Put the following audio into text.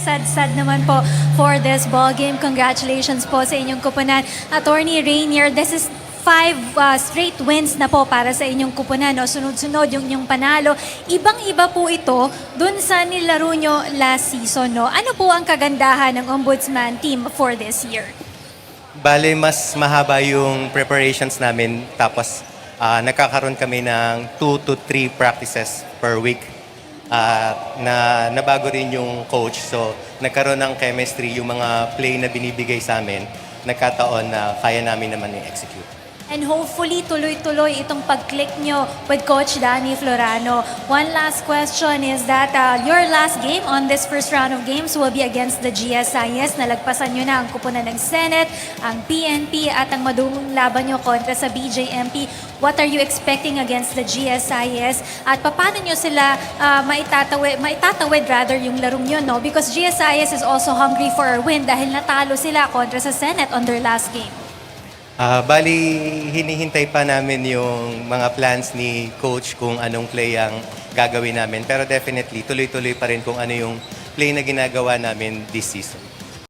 sad naman po for this ball game. Congratulations po sa inyong kupunan. Attorney Rainier, this is 5 straight wins na po para sa inyong kupunan. No? Sunod-sunod yung inyong panalo. Ibang-iba po ito dun sa nilaro nyo last season. No? Ano po ang kagandahan ng Ombudsman team for this year? Bale, mas mahaba yung preparations namin. Tapos, nagkakaroon kami ng 2 to 3 practices per week. Na nabago rin yung coach. So, nagkaroon ng chemistry yung mga play na binibigay sa amin. Nagkataon na kaya namin naman i-execute. And hopefully, tuloy-tuloy itong pag-click nyo with Coach Danny Florano. One last question is that your last game on this first round of games will be against the GSIS. Nalagpasan nyo na ang kupunan ng Senate, ang PNP at ang madumong laban nyo kontra sa BJMP. What are you expecting against the GSIS? At paano nyo sila maitatawid rather yung larong yun, no? Because GSIS is also hungry for a win dahil natalo sila kontra sa Senate on their last game. Bali, hinihintay pa namin yung mga plans ni coach kung anong play ang gagawin namin. Pero definitely, tuloy-tuloy pa rin kung ano yung play na ginagawa namin this season.